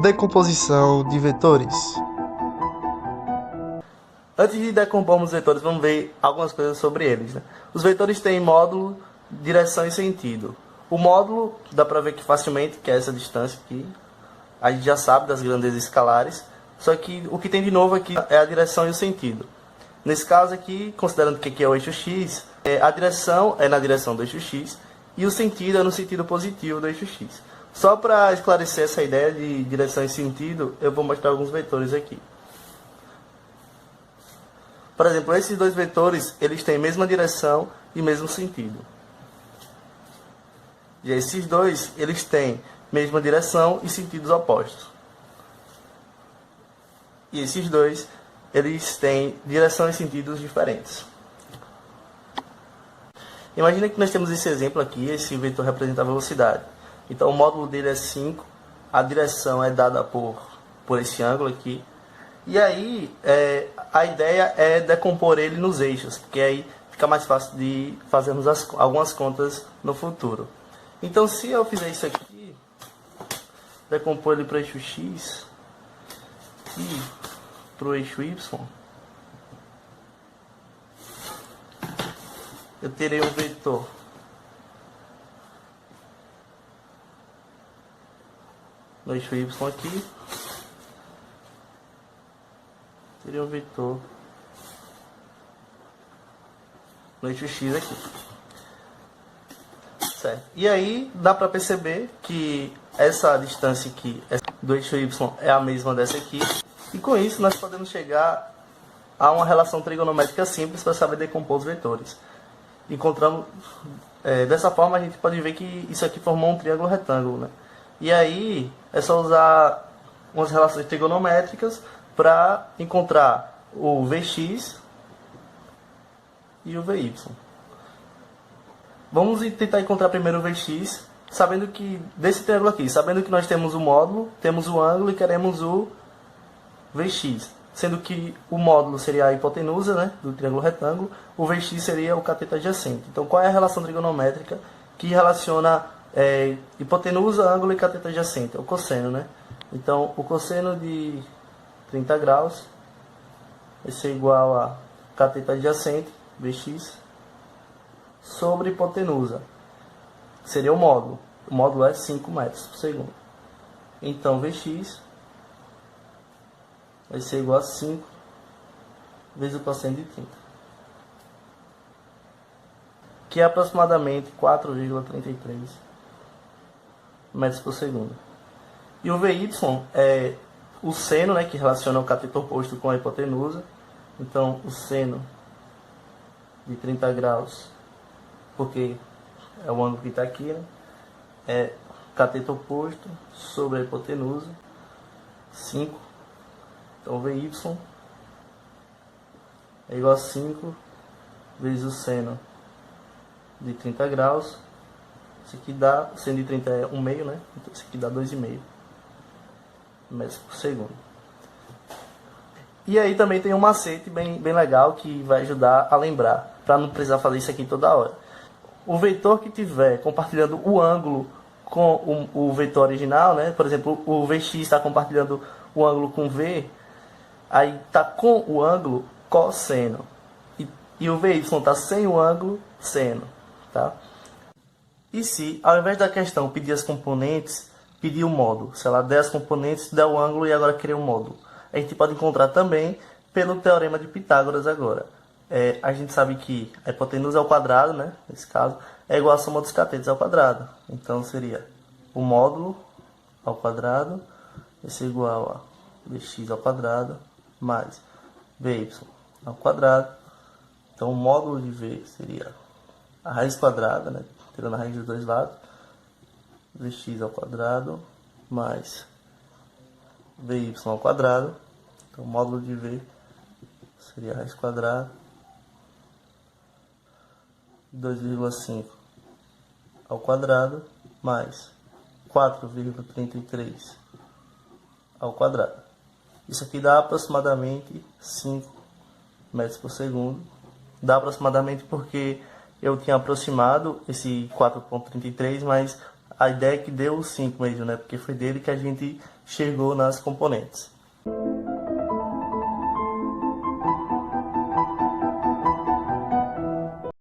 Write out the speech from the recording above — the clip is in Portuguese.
Decomposição de vetores. Antes de decompormos os vetores, vamos ver algumas coisas sobre eles, né? Os vetores têm módulo, direção e sentido. O módulo, dá para ver que facilmente, que é essa distância aqui. A gente já sabe das grandezas escalares. Só que o que tem de novo aqui é a direção e o sentido. Nesse caso aqui, considerando que aqui é o eixo x, a direção é na direção do eixo x e o sentido é no sentido positivo do eixo x. Só para esclarecer essa ideia de direção e sentido, eu vou mostrar alguns vetores aqui. Por exemplo, esses dois vetores, eles têm a mesma direção e mesmo sentido. E esses dois, eles têm mesma direção e sentidos opostos. E esses dois, eles têm direção e sentidos diferentes. Imagina que nós temos esse exemplo aqui, esse vetor representa a velocidade. Então o módulo dele é 5, a direção é dada por esse ângulo aqui. E aí, a ideia é decompor ele nos eixos, porque aí fica mais fácil de fazermos algumas contas no futuro. Então, se eu fizer isso aqui, decompor ele para o eixo x e para o eixo y, eu terei um vetor no eixo y aqui. Seria um vetor no eixo x aqui. Certo. E aí dá para perceber que essa distância aqui do eixo y é a mesma dessa aqui. E com isso nós podemos chegar a uma relação trigonométrica simples para saber decompor os vetores. Encontramos, dessa forma a gente pode ver que isso aqui formou um triângulo retângulo, né? E aí é só usar umas relações trigonométricas para encontrar o Vx e o Vy. Vamos tentar encontrar primeiro o Vx, sabendo que desse triângulo aqui, sabendo que nós temos o módulo, temos o ângulo e queremos o Vx, sendo que o módulo seria a hipotenusa, né, do triângulo retângulo, o Vx seria o cateto adjacente. Então qual é a relação trigonométrica que relaciona hipotenusa, ângulo e cateto adjacente? É o cosseno, né? Então o cosseno de 30 graus vai ser igual a cateto adjacente, Vx, sobre hipotenusa, que seria o módulo. O módulo é 5 metros por segundo. Então Vx vai ser igual a 5 vezes o cosseno de 30, que é aproximadamente 4,33 metros por segundo. E o Vy é o seno, né, que relaciona o cateto oposto com a hipotenusa. Então, o seno de 30 graus, porque é o ângulo que está aqui, né, é cateto oposto sobre a hipotenusa, 5. Então, Vy é igual a 5 vezes o seno de 30 graus. Isso aqui dá, o seno de 30 é 1/2, né? Então, isso aqui dá 2,5 metros por segundo. E aí também tem um macete bem legal que vai ajudar a lembrar, para não precisar fazer isso aqui toda hora. O vetor que tiver compartilhando o ângulo com o vetor original, né? Por exemplo, o Vx está compartilhando o ângulo com V, aí está com o ângulo cosseno. E o Vy está sem o ângulo seno, tá? E se, ao invés da questão pedir as componentes, pedir o módulo, se ela der as componentes, der o ângulo e agora cria um módulo. A gente pode encontrar também pelo teorema de Pitágoras agora. A gente sabe que a hipotenusa ao quadrado, né, nesse caso, é igual à soma dos catetos ao quadrado. Então seria o módulo ao quadrado vai ser igual a Vx ao quadrado mais Vy ao quadrado. Então o módulo de V seria a raiz quadrada, né, tirando a raiz dos dois lados, Vx ao quadrado mais Vy ao quadrado. Então o módulo de V seria a raiz quadrada de 2,5 ao quadrado mais 4,33 ao quadrado. Isso aqui dá aproximadamente 5 metros por segundo. Dá aproximadamente porque eu tinha aproximado esse 4,33, mas A ideia é que deu o 5 mesmo, né? Porque foi dele que a gente enxergou nas componentes.